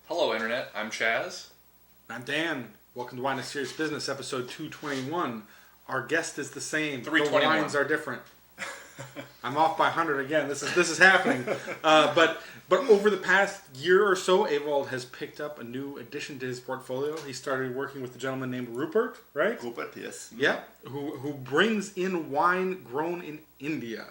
Hello, Internet. I'm Chaz. I'm Dan. Welcome to Wine is Serious Business, episode 221. Our guest is the same. 321. The wines are different. I'm off by 100 again. This is happening. But over the past year or so, Ewald has picked up a new addition to his portfolio. He started working with a gentleman named Rupert, right? Rupert, yes. Yeah, who brings in wine grown in India.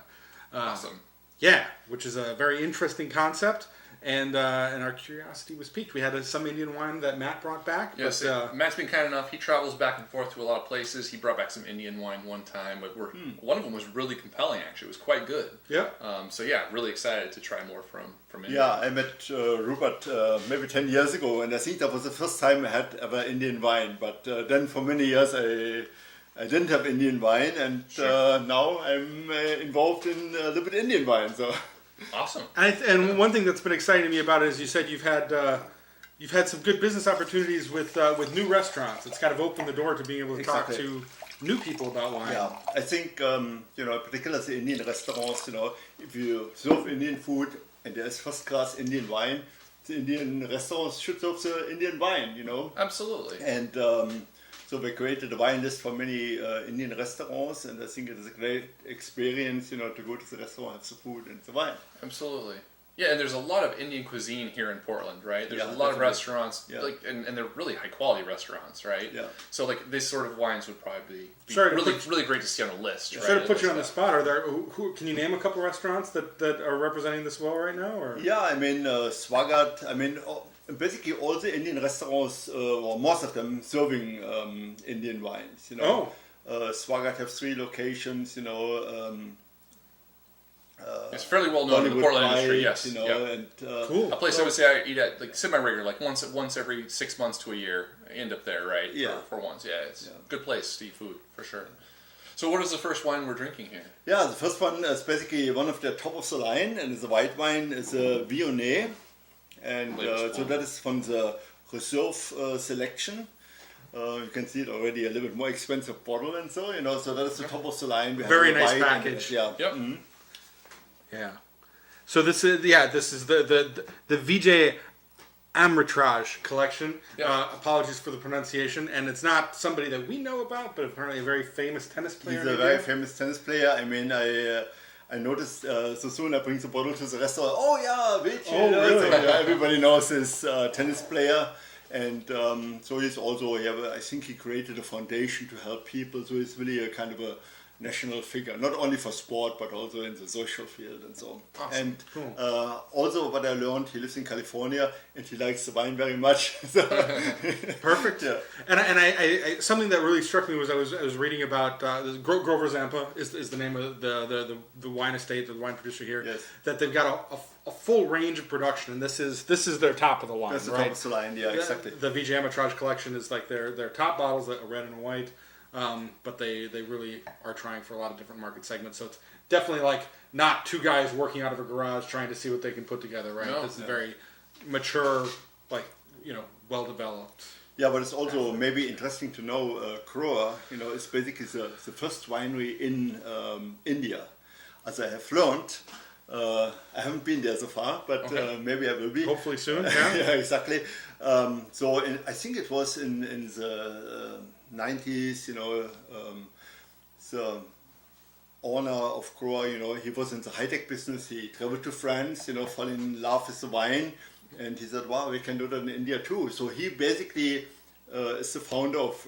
Awesome. Yeah, which is a very interesting concept. And our curiosity was piqued. We had some Indian wine that Matt brought back. Yes, Matt's been kind enough. He travels back and forth to a lot of places. He brought back some Indian wine one time. But one of them was really compelling, actually. It was quite good. Yeah. So, really excited to try more from India. Yeah, I met Rupert maybe 10 years ago, and I think that was the first time I had ever Indian wine. But then for many years I didn't have Indian wine, and now I'm involved in a little bit Indian wine. So. Awesome. And one thing that's been exciting to me about it is you said you've had some good business opportunities with new restaurants. It's kind of opened the door to being able to talk to new people about wine. Yeah, I think particularly the Indian restaurants. If you serve Indian food and there's first-class Indian wine, the Indian restaurants should serve the Indian wine. Absolutely. And so we created a wine list for many Indian restaurants, and I think it is a great experience, to go to the restaurant, have the food and the wine. Absolutely. Yeah, and there's a lot of Indian cuisine here in Portland, right? There's a lot of restaurants, and they're really high quality restaurants, right? Yeah. So this sort of wines would probably be really great to see on a list, right? Sorry to put you on the spot. Are there who can you name a couple restaurants that are representing this well right now? Or? Yeah, I mean Swagat. I mean. Basically, all the Indian restaurants, or most of them, serving Indian wines. Swagat have 3 locations. It's fairly well known in the Portland industry. Yes, and cool. A place I would say I eat at semi-regular, like once every 6 months to a year. I end up there, right? Yeah. For once, it's a good place to eat food for sure. So, what is the first wine we're drinking here? Yeah, the first one is basically one of the top of the line, and it's a white wine. It's a Viognier. And so that is from the Reserve selection. You can see it already a little bit more expensive bottle and so, so that is the top of the line. We Very nice package. Yep. Mm-hmm. Yeah. So this is the Vijay Amritraj collection. Yep. Apologies for the pronunciation, and it's not somebody that we know about, but apparently a very famous tennis player. He's a very famous tennis player. I mean, I noticed so soon I bring the bottle to the restaurant. Oh yeah, Vijay. Oh, really? Everybody knows this tennis player, and so he's also. I think he created a foundation to help people. So he's really a kind of a national figure, not only for sport but also in the social field and so on. Awesome. And cool. Also, what I learned, he lives in California and he likes the wine very much. Perfect. Yeah. And I something that really struck me was I was reading about Grover Zampa is the name of the wine estate, the wine producer here. Yes. That they've got a full range of production, and this is their top of the line. That's the right? top of the line. Yeah, exactly. The Vijay Amritraj collection is like their top bottles, a red and a white. But they really are trying for a lot of different market segments. So it's definitely like not 2 guys working out of a garage trying to see what they can put together, right? No, this is very mature, well developed. Yeah, but it's also maybe interesting to know Grover, is basically the first winery in India. As I have learned, I haven't been there so far, but maybe I will be. Hopefully soon, yeah. Yeah, exactly. I think it was in the 90s, the owner of Grover, he was in the high-tech business. He traveled to France, fell in love with the wine, and he said, wow, we can do that in India too. So he basically is the founder of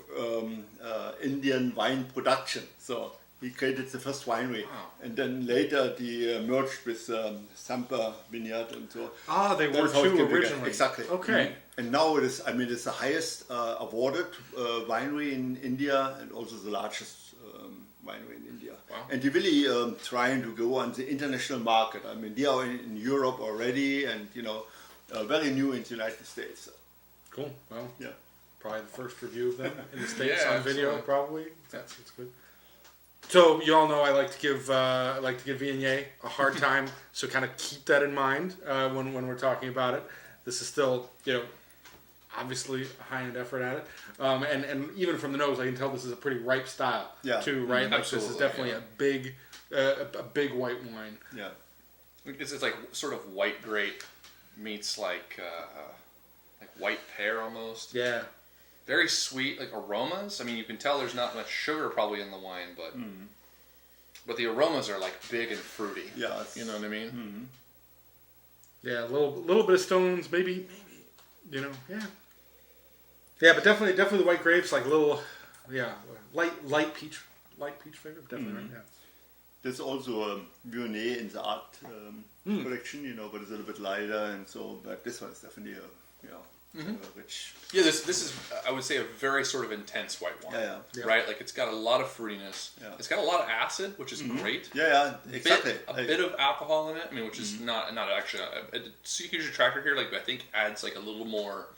Indian wine production. So he created the first winery, and then later he merged with Zampa Vineyard and so. Ah, they were 2 originally. Exactly. Okay. Mm-hmm. And now it's the highest awarded winery in India and also the largest winery in India. Wow. And they're really trying to go on the international market. I mean, they are in Europe already, and very new in the United States. Cool. Well, yeah, probably the first review of them in the States Yeah, on video, absolutely. probably. That's good. So you all know I like to give Viognier a hard time. So kind of keep that in mind when we're talking about it. This is still obviously a high-end effort at it, and even from the nose, I can tell this is a pretty ripe style too, right? Like this is definitely a big white wine. Yeah, it's like sort of white grape meets like white pear almost. Yeah. Very sweet, like aromas. I mean, you can tell there's not much sugar probably in the wine, but the aromas are like big and fruity. Yeah, you know what I mean. Yeah, a little bit of stones, maybe, yeah. Yeah, but definitely the white grapes, like a little, light peach flavor, definitely, right? Yeah. There's also a Viognier in the art collection, but it's a little bit lighter, and so. But this one is definitely rich. Yeah, this is, I would say, a very sort of intense white wine. Yeah. Right, like it's got a lot of fruitiness. Yeah. It's got a lot of acid, which is great. Yeah, exactly. A bit of alcohol in it. I mean, which is not actually a huge attractor here. Like I think adds like a little more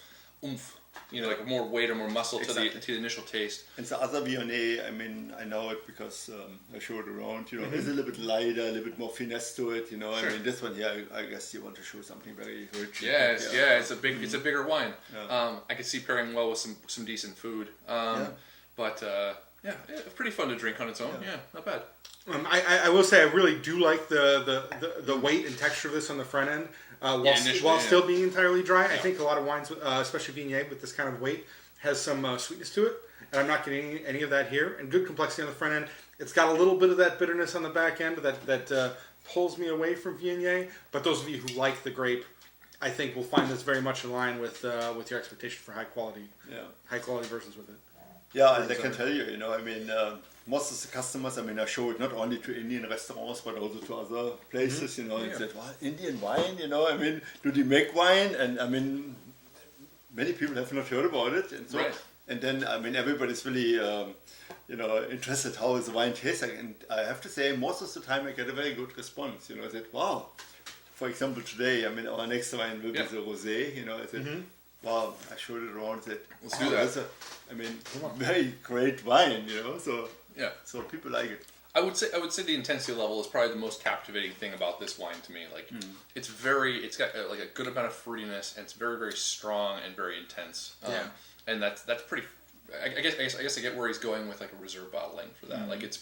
oomph. Like more weight or more muscle to the initial taste. And the other Viognier, I mean, I know it because I show it around. It's a little bit lighter, a little bit more finesse to it. Sure. I mean, this one here, I guess you want to show something very rich. Yeah, it's a bigger wine. Yeah. I could see pairing well with some decent food. But pretty fun to drink on its own. Yeah, not bad. I will say I really do like the weight and texture of this on the front end. While still being entirely dry. I think a lot of wines, especially Viognier with this kind of weight, has some sweetness to it, and I'm not getting any of that here. And good complexity on the front end. It's got a little bit of that bitterness on the back end that pulls me away from Viognier. But those of you who like the grape, I think will find this very much in line with your expectation for high quality versions with it. Yeah, and I can tell you, I mean, most of the customers, I mean, I show it not only to Indian restaurants, but also to other places, and said, well, Indian wine, I mean, do they make wine? And I mean, many people have not heard about it. And so, and then, I mean, everybody's really, interested how the wine tastes like. And I have to say, most of the time I get a very good response, I said, wow. For example, today, I mean, our next wine will be the rosé, I said, wow, I showed it around. Said, let's do that. Very great wine, So so people like it. I would say the intensity level is probably the most captivating thing about this wine to me. Like it's got like a good amount of fruitiness, and it's very, very strong and very intense. And that's pretty. I guess I get where he's going with like a reserve bottling for that. Like it's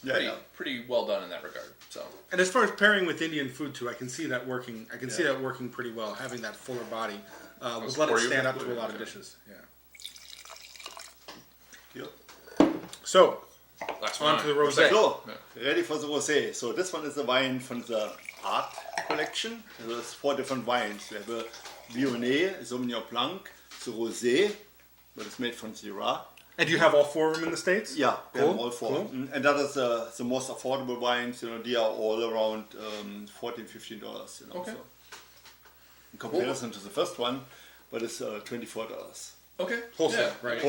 pretty well done in that regard. So. And as far as pairing with Indian food too, I can see that working. I can see that working pretty well. Having that fuller body. We'll let it stand up to a lot of dishes. So, on to the rosé. So, ready for the rosé. So this one is the wine from the art collection. There's 4 different wines. We have a Viognier, Sauvignon Blanc, the rosé, but it's made from Syrah. And you have all 4 of them in the States? Yeah, we have all 4. Cool. And that is the most affordable wines. They are all around $14-15. Okay. So. In comparison to the first one, but it's $24. Okay. Wholesale, right?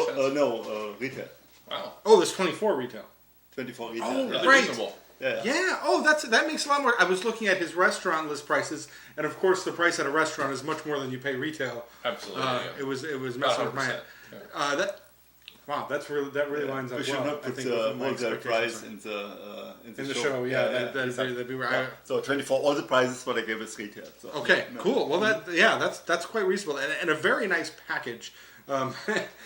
Retail. Wow. Oh, there's 24 retail. 24 retail. Oh, yeah. right. Yeah. Oh, that makes a lot more. I was looking at his restaurant list prices, and of course, the price at a restaurant is much more than you pay retail. Absolutely. It was messing with my head. That really lines up well. We should not put the wholesale price in the show. Yeah, that'd be right. So 24, all the prices what I gave is retail. So, cool. Well, that's quite reasonable, and a very nice package. And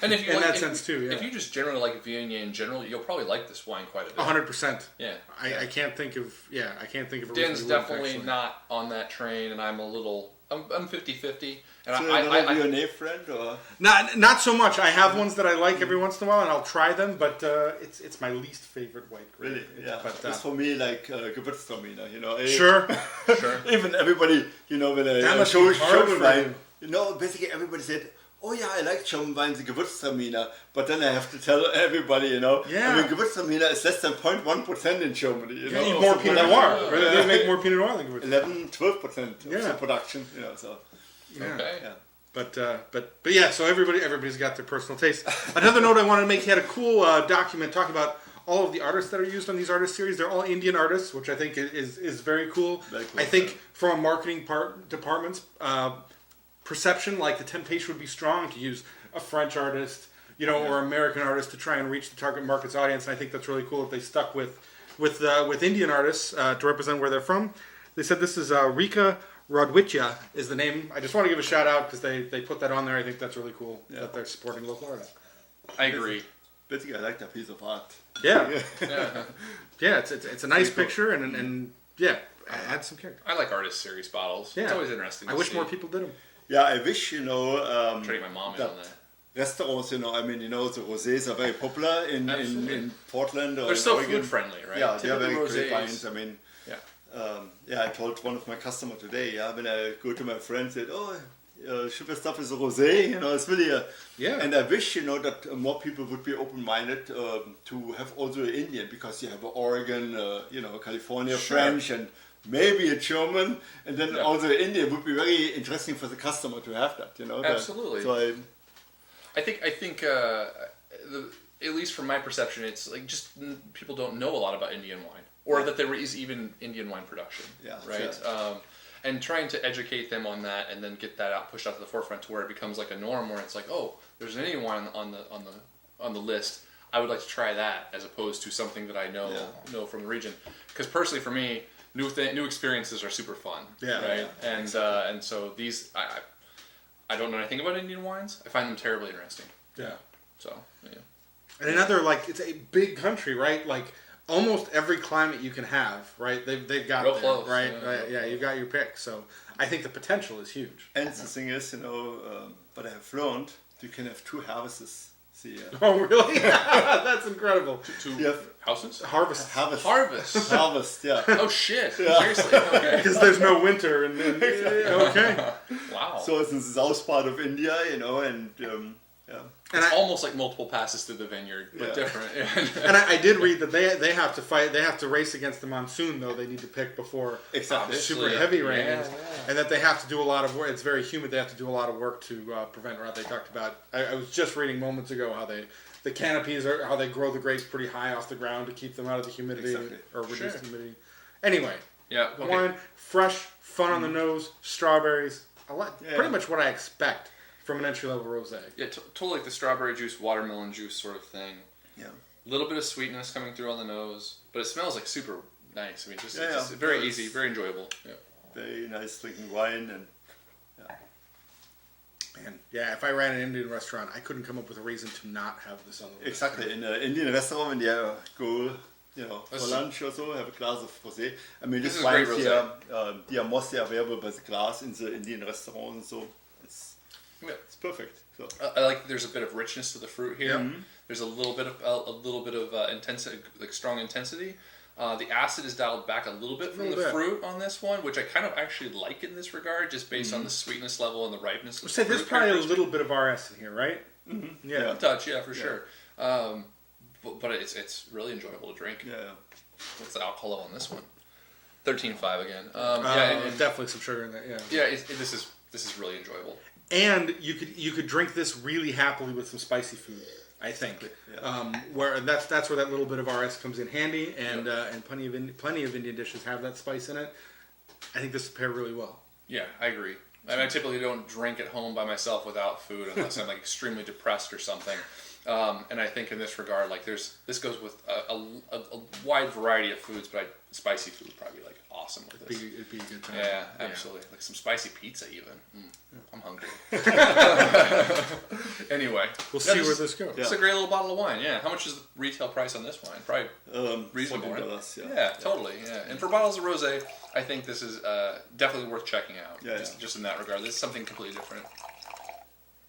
if you in that sense too, if you just generally like Viognier in general, you'll probably like this wine quite a bit. 100%. Yeah. I can't think of a Dan's definitely not on that train, and I'm 50-50. And so you're not a Viognier friend, or not so much. I have ones that I like every once in a while, and I'll try them, but it's my least favorite white grape. Really? Yeah. But that's for me like Gewürztraminer. Sure. Even everybody, when I show wine, basically everybody said, oh yeah, I like German wine, the Gewürztraminer, but then I have to tell everybody, I mean, Gewürztraminer is less than 0.1% in Germany, You need more Pinot Noir. They make more Pinot Noir than Gewürztraminer. 11-12% of the production, so. Okay. Yeah. But yeah, so everybody's got their personal taste. Another note I wanted to make, he had a cool document talking about all of the artists that are used on these artist series. They're all Indian artists, which I think is very cool. Very cool. I think from a marketing department's perception, like the temptation would be strong to use a French artist, or American artist to try and reach the target market's audience. And I think that's really cool that they stuck with Indian artists to represent where they're from. They said this is Rika Rodwitya is the name. I just want to give a shout out because they put that on there. I think that's really cool that they're supporting local artists. I agree. Basically, I like that piece of art. Yeah. It's a nice picture and adds some character. I like artist series bottles. Yeah. It's always interesting. I wish more people did them. Yeah, I wish, you know, I'm trying to get my mom in on that. restaurants, you know, I mean, you know, the rosés are very popular in Portland. Or They're still Oregon. food friendly, right? Yeah, they're very Typical great rosés. wines. I mean, Yeah. I told one of my customers today, when I go to my friend, said, super stuff is a rosé, you know, it's really and I wish, you know, that more people would be open-minded to have also Indian, because you have Oregon, you know, California, French, and maybe a German, and then also Indian would be very interesting for the customer to have that, you know. Absolutely. So I think at least from my perception, it's like just people don't know a lot about Indian wine, or that there is even Indian wine production. Yeah. Right. Sure. And trying to educate them on that, and then get that pushed out to the forefront to where it becomes like a norm, where it's like, oh, there's an Indian wine on the list. I would like to try that, as opposed to something that I know from the region. Because personally, for me, new experiences are super fun. Yeah. Right. Yeah. And so these I don't know anything about Indian wines. I find them terribly interesting. Yeah. So yeah. And another, like, it's a big country, right? Like, almost every climate you can have, right? They've got Real there, close, right? yeah. You've got your pick. So I think the potential is huge. And the thing is, you know, what I have learned, you can have 2 harvests. See, Oh, really? That's incredible. Two houses? Harvest. Harvest, yeah. Oh shit! Seriously? Okay. Because there's no winter. Okay. Wow. So it's in the south part of India, you know, and It's almost like multiple passes through the vineyard, but different. And I did read that they have to fight. They have to race against the monsoon, though. They need to pick before super heavy rains, and that they have to do a lot of work. It's very humid. They have to do a lot of work to prevent rot. They talked about. I was just reading moments ago how the canopies are, how they grow the grapes pretty high off the ground to keep them out of the humidity or reduce the humidity. Anyway, wine, fresh, fun on the nose, strawberries. Pretty much what I expect from an entry-level rosé. Yeah, totally like the strawberry juice, watermelon juice sort of thing. Yeah. A little bit of sweetness coming through on the nose, but it smells like super nice. I mean, it's very easy, very enjoyable. Yeah. Very nice drinking wine, and if I ran an Indian restaurant, I couldn't come up with a reason to not have this on the list. Exactly. In an Indian restaurant, when you go, you know, for lunch or so, have a glass of rosé. I mean, this wines here, they are mostly available by the glass in the Indian restaurant, and so it's perfect. So. I like there's a bit of richness to the fruit here. Mm-hmm. There's a little bit of intensity, like strong intensity. The acid is dialed back a little bit from the fruit on this one, which I kind of actually like in this regard, just based on the sweetness level and the ripeness of the fruit. There's probably a little bit of RS in here, right? Mm-hmm. Yeah, a touch, for sure. But it's really enjoyable to drink. Yeah. What's the alcohol level on this one? 13.5 again. Definitely some sugar in there. Yeah. Yeah, this is really enjoyable. And you could drink this really happily with some spicy food, I think. Where that's where that little bit of RS comes in handy, and plenty of Indian dishes have that spice in it. I think this would pair really well. Yeah, I agree. I mean, I typically don't drink at home by myself without food unless I'm like extremely depressed or something. And I think in this regard, like this goes with a wide variety of foods, but spicy food would probably be like awesome with this. It'd be a good time. Yeah, absolutely. Like some spicy pizza even. I'm hungry. Anyway, we'll see where this goes. It's a great little bottle of wine. Yeah. How much is the retail price on this wine? Probably reasonable, right? Yeah, totally. Yeah. And for bottles of rosé, I think this is definitely worth checking out. Just in that regard, this is something completely different.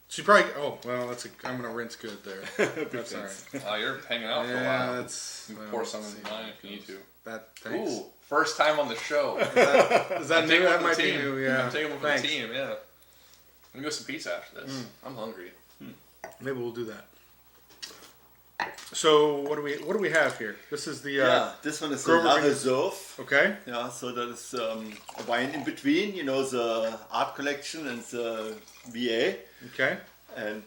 So you probably. Oh well, I'm gonna rinse good there. That's all right. Oh, you're hanging out for a while. That's. Pour some in mine if you need to. Thanks. Ooh, first time on the show. Is that new? That might be new. Yeah. I'm taking one for the team. Yeah. I'm gonna go some pizza after this. I'm hungry. Maybe we'll do that. So what do we have here? This is the this one is the La Reserve. Okay. Yeah, so that is a wine in between, you know, the art collection and the VA. Okay. And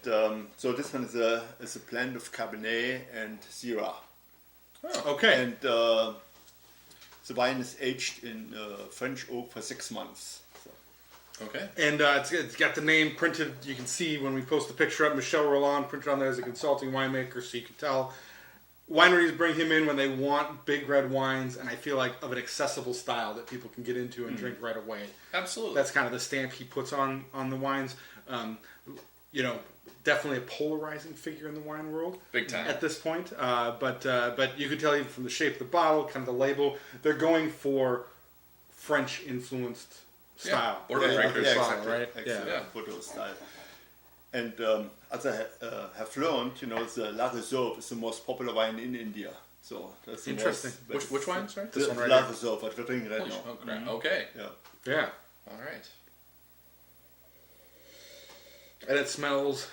so this one is a blend of Cabernet and Syrah. Oh, okay. And the wine is aged in French oak for 6 months. Okay. And it's got the name printed. You can see when we post the picture up, Michel Roland printed on there as a consulting winemaker, so you can tell. Wineries bring him in when they want big red wines, and I feel like of an accessible style that people can get into and drink right away. Absolutely. That's kind of the stamp he puts on the wines. Definitely a polarizing figure in the wine world. Big time. At this point. But you could tell even from the shape of the bottle, kind of the label, they're going for French-influenced style. Bordeaux drinkers style, exactly. right? Exactly. Yeah. Bordeaux style. And as I have learned, the La Reserve is the most popular wine in India. So that's the Interesting. Which wine, sorry? This one right La here. Reserve, what we're drinking right now. Oh, crap. Okay. Yeah. Yeah. All right. And it smells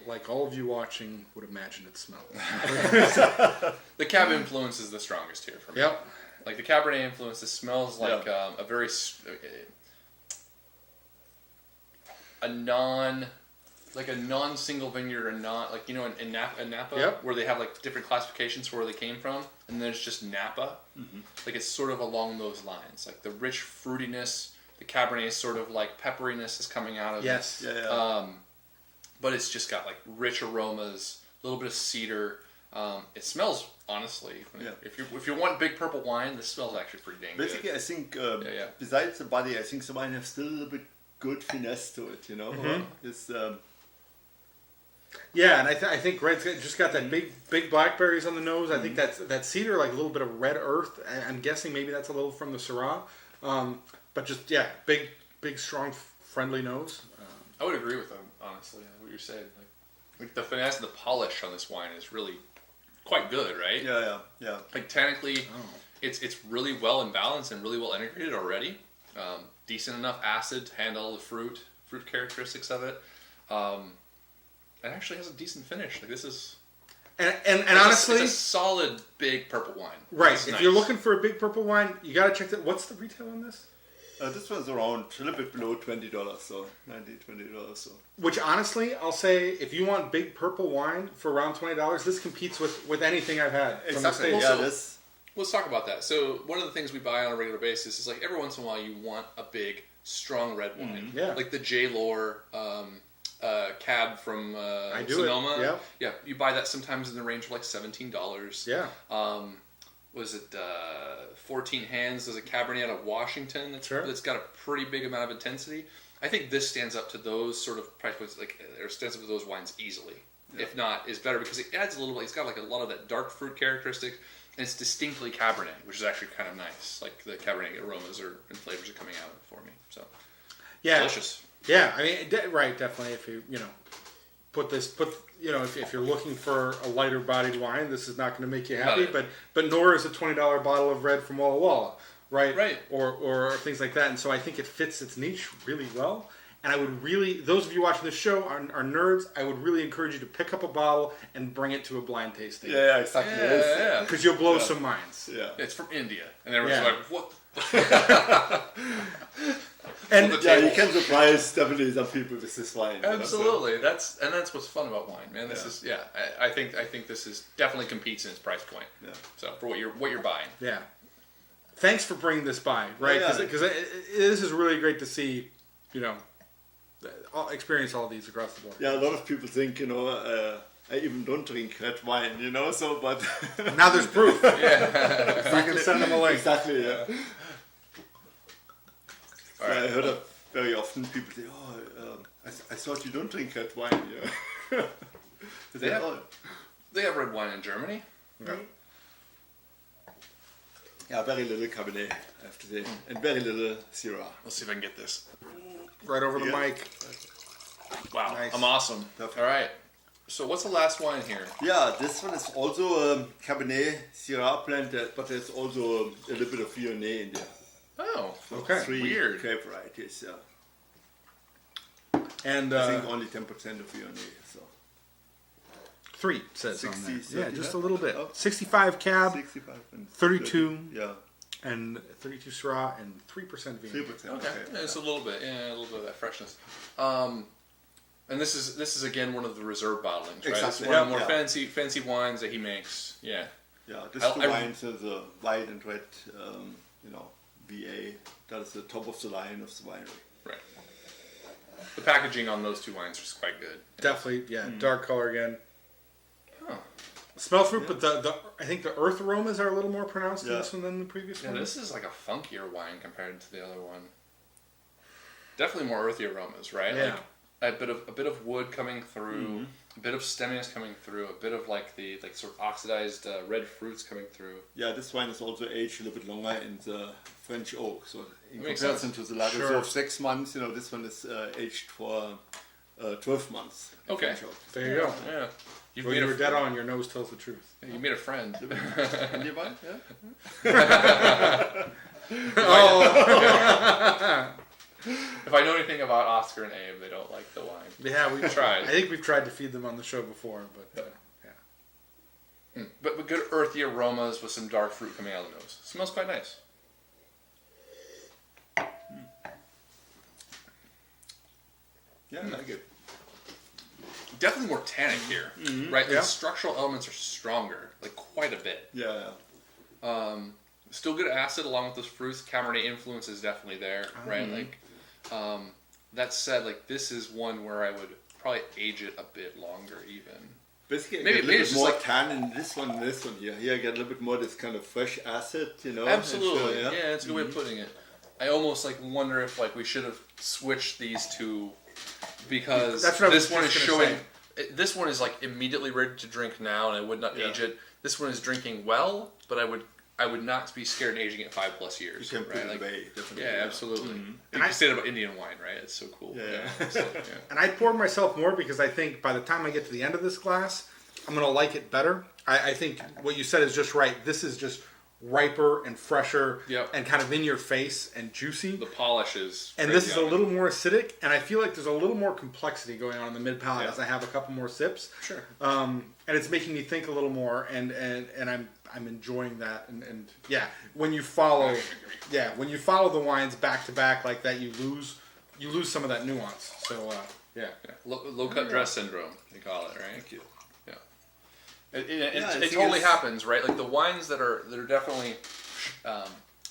like all of you watching would imagine it smelled. The Cab influence is the strongest here for me. Yep. Like the Cabernet influence, this smells like a very a non-single vineyard, or not like in Napa, Yep. where they have like different classifications for where they came from, and there's just Napa. Mm-hmm. Like it's sort of along those lines, like the rich fruitiness. The Cabernet is sort of like pepperiness is coming out of Yes. it. Yeah. But it's just got like rich aromas, a little bit of cedar. It smells, honestly, if you want big purple wine, this smells actually pretty dang Basically, good. I think besides the body, I think the wine has still a little bit good finesse to it. It's Yeah, and I think Red's just got that big blackberries on the nose. I think that cedar, like a little bit of red earth. I'm guessing maybe that's a little from the Syrah. But just, big, strong, friendly nose. I would agree with them, honestly, what you're saying. Like the finesse and the polish on this wine is really quite good, right? yeah. Like technically, it's really well in balance and really well integrated already. Decent enough acid to handle the fruit characteristics of it. It actually has a decent finish. Like this is, And honestly, it's a solid big purple wine. Right. It's If nice. you're looking for a big purple wine, you got to check that. What's the retail on this? This one's around a little bit below $20, so $20. So Which honestly, I'll say, if you want big purple wine for around $20, this competes with anything I've had from the exactly. States. Yeah, Also, this. Let's talk about that. So one of the things we buy on a regular basis is like every once in a while you want a big, strong red wine. Yeah. Like the J. Lore cab from I do Sonoma. it. Yep. Yeah. You buy that sometimes in the range of like $17. Yeah. Was it 14 Hands? There's a Cabernet out of Washington that's got a pretty big amount of intensity. I think this stands up to those sort of price points, or stands up to those wines easily. Yeah. If not, is better because it adds a little bit. It's got like a lot of that dark fruit characteristic, and it's distinctly Cabernet, which is actually kind of nice. Like the Cabernet aromas and flavors are coming out for me. So delicious. Yeah, I mean, right, definitely. If you if you're looking for a lighter bodied wine, this is not going to make you happy. But nor is a $20 bottle of red from Walla Walla, right? Right. Or things like that. And so I think it fits its niche really well. And I would really, those of you watching this show are nerds. I would really encourage you to pick up a bottle and bring it to a blind tasting. Yeah, exactly. Yeah. Because you'll blow some minds. Yeah. It's from India, and everyone's like, "What?" And you can surprise definitely some people with this wine. Absolutely, that's what's fun about wine, man. This is I think this is definitely competes in its price point. Yeah. So for what you're buying. Yeah. Thanks for bringing this by, right? Because this is really great to see, experience all these across the board. Yeah, a lot of people think, I even don't drink red wine, so, but... Now there's proof. Yeah. I can send them a link. Exactly, yeah. All right. I heard very often people say, I thought you don't drink red wine. Yeah. They have red wine in Germany. Yeah. Yeah, very little Cabernet, I have to say, and very little Syrah. Let's see if I can get this. Right over the mic. Wow, Nice. I'm awesome. Perfect. All right. So what's the last wine here? Yeah, this one is also Cabernet Syrah blend, but there's also a little bit of Viognier in there. Oh, So okay. 3 Weird. grape varieties, yeah. And I think only 10% of Viognier, so 3 says 60, on there. 30, Yeah, just yeah. a little bit. Oh. 65 cab, 65 and 32. 30, yeah, and 32 Syrah, and 3% Viognier. 3%. okay. Yeah, it's a little bit of that freshness. And this is again one of the reserve bottlings, right? This is Exactly. one of the more Yeah. fancy wines that he makes. Yeah. Yeah, these two wines are the white and red, VA. That is the top of the line of the winery. Right. The packaging on those two wines is quite good. Definitely, dark color again. Huh. Smell fruit, but the I think the earth aromas are a little more pronounced in this one than the previous Yeah, one. this is like a funkier wine compared to the other one. Definitely more earthy aromas, right? Yeah. a bit of wood coming through, a bit of stemminess coming through, a bit of like the sort of oxidized red fruits coming through. Yeah, this wine is also aged a little bit longer in the French oak. So in Makes comparison sense. to the Lagavulin Sure. of 6 months, this one is aged for 12 months. in Okay. French oak. There you go. Yeah. You've Well, made you a were dead on. Your nose tells the truth. You made a friend. India wine? Yeah. If I know anything about Oscar and Abe, they don't like the wine. Yeah, we've Tried. I think we've tried to feed them on the show before, but yeah. But good earthy aromas with some dark fruit coming out of the nose. Smells quite nice. Yeah, I like it. Definitely more tannic here, right? Yeah. The structural elements are stronger, like quite a bit. Yeah. Still good acid along with those fruits. Cabernet influence is definitely there, right? Like, that said, like this is one where I would probably age it a bit longer, even. Basically, Maybe I get a little it's bit just more like- tan in this one and this one here. Here I get a little bit more this kind of fresh acid, Absolutely, and yeah, that's a good way of putting it. I almost like wonder if like we should have switched these two because That's what I was this one is just gonna showing. This one is like immediately ready to drink now, and I would not Yeah. age it. This one is drinking well, but I would not be scared of aging it 5+ years. You can put right? it Like, away, definitely. yeah, absolutely. And You I- can say that about Indian wine, right? It's so cool. Yeah. So, And I poured myself more because I think by the time I get to the end of this glass, I'm going to like it better. I think what you said is just right. This is just riper and fresher Yep. and kind of in your face and juicy. The polish is. And this is a little more acidic, and I feel like there's a little more complexity going on in the mid palate Yeah. as I have a couple more sips. Sure. And it's making me think a little more, and I'm enjoying that. And yeah, when you follow the wines back to back like that, you lose some of that nuance. So yeah. Low cut dress syndrome, they call it, right? Thank you. Yeah. It I think totally it's- happens, right? Like the wines that are definitely,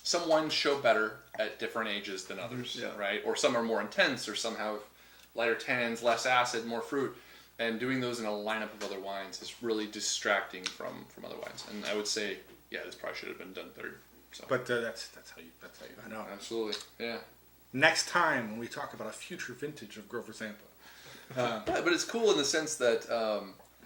some wines show better at different ages than others, Yeah. right? Or some are more intense, or some have lighter tannins, less acid, more fruit. And doing those in a lineup of other wines is really distracting from other wines. And I would say, yeah, this probably should have been done third. So. But that's how you I know. Absolutely, yeah. Next time when we talk about a future vintage of Grover Zampa. Yeah, but it's cool in the sense that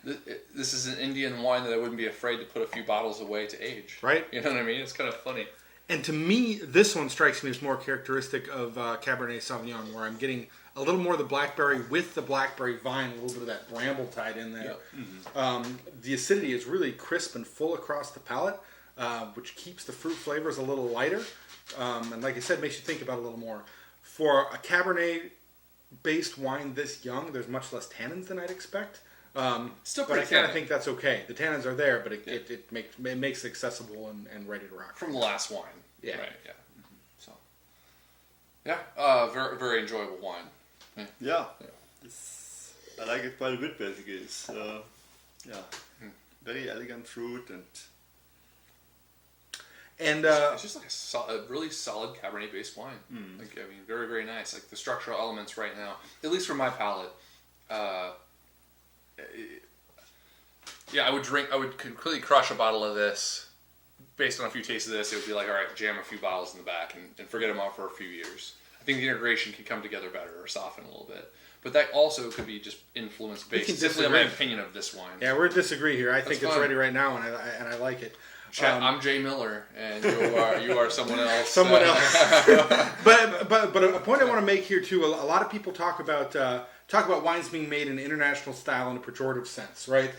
this is an Indian wine that I wouldn't be afraid to put a few bottles away to age. Right. You know what I mean? It's kind of funny. And to me, this one strikes me as more characteristic of Cabernet Sauvignon, where I'm getting a little more of the blackberry with the blackberry vine, a little bit of that bramble tied in there. Yep. The acidity is really crisp and full across the palate, which keeps the fruit flavors a little lighter. And like I said, makes you think about it a little more. For a Cabernet-based wine this young, there's much less tannins than I'd expect. Still but I pretty kind of tannic. think that's okay. The tannins are there, but it makes it accessible and ready to rock. From the last wine. Yeah. Right, yeah. So, yeah, very, very enjoyable wine. Yeah. I like it quite a bit, basically. It's, very elegant fruit and... And It's just like a really solid Cabernet-based wine. Like, I mean, very, very nice. Like the structural elements right now, at least for my palate. Yeah, I would completely crush a bottle of this. Based on a few tastes of this, it would be like, all right, jam a few bottles in the back and forget them all for a few years. I think the integration could come together better or soften a little bit. But that also could be just influence We based can simply on my disagree. opinion of this wine. yeah, we're disagree here. I think That's it's fine. ready right now, and I like it. Chat, I'm Jay Miller, and you are someone else. Someone else. but a point I want to make here too. A lot of people talk about wines being made in international style in a pejorative sense, right?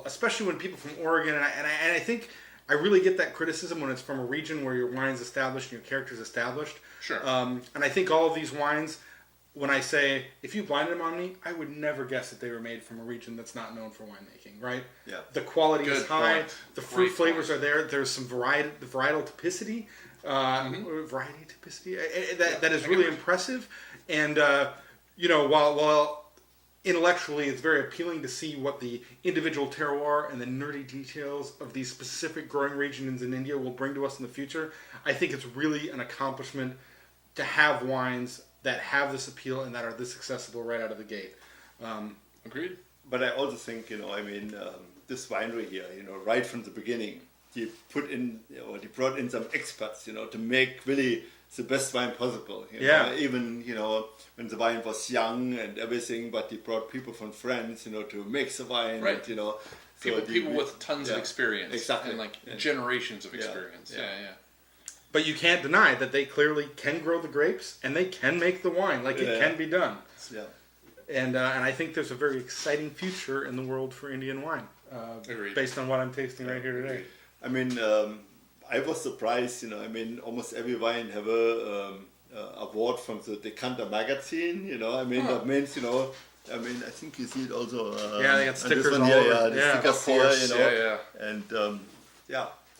Especially when people from Oregon, and I think I really get that criticism when it's from a region where your wine's established and your character's established. Sure. And I think all of these wines, when I say, if you blinded them on me, I would never guess that they were made from a region that's not known for winemaking, right? Yeah. The quality Good is high. point. The fruit Great flavors point. are there. There's some varietal typicity. Variety typicity. That is really impressive. And, while intellectually it's very appealing to see what the individual terroir and the nerdy details of these specific growing regions in India will bring to us in the future, I think it's really an accomplishment to have wines that have this appeal and that are this accessible right out of the gate. Agreed. But I also think, this winery here, right from the beginning, they brought in some experts, to make really the best wine possible. You Yeah. know? Even, you know, when the wine was young and everything, but he brought people from France, you know, to make the wine. Right. And, you know, so People with tons of experience. Exactly. And like generations of experience. Yeah. But you can't deny that they clearly can grow the grapes and they can make the wine. Like it can be done. Yeah. And I think there's a very exciting future in the world for Indian wine, based on what I'm tasting right here today. I mean, I was surprised, you know, I mean, almost every wine have a award from the Decanter magazine, you know, I mean, that means, you know, I mean, I think you see it also. Yeah, they got stickers all here, over. the Yeah, stickers of course. here, you know. Yeah. And,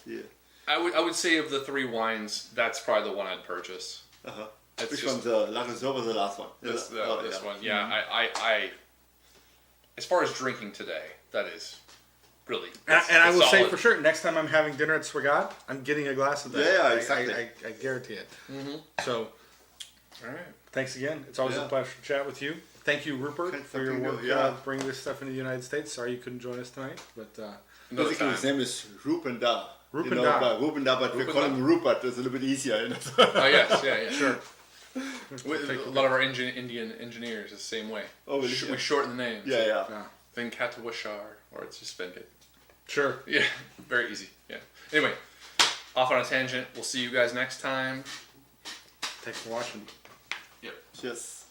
yeah. I would say of the 3 wines, that's probably the one I'd purchase. Uh-huh. It's Which just- one's the La Reserve was the last one? This yeah. one, yeah. I as far as drinking today, that is really. And I will say solid. for sure, next time I'm having dinner at Swagat, I'm getting a glass of that. Yeah, exactly. I guarantee it. Mm-hmm. So, All right. thanks again. It's always a pleasure to chat with you. Thank you, Rupert, Thanks for for your being work here, yeah. bringing this stuff into the United States. Sorry you couldn't join us tonight, but Another Basically, time. his name is Rupenda. Rupenda. You know, Rupenda, but we call him Rupert. It's a little bit easier. You know? Oh yes, yeah, sure. A lot of our Indian engineers is the same way. Oh, really? We shorten the names. Yeah. Venkatawashar, or it's just Venkat. sure. Yeah, very easy. Yeah. Anyway, off on a tangent. We'll see you guys next time. Thanks for watching. Yep. Cheers.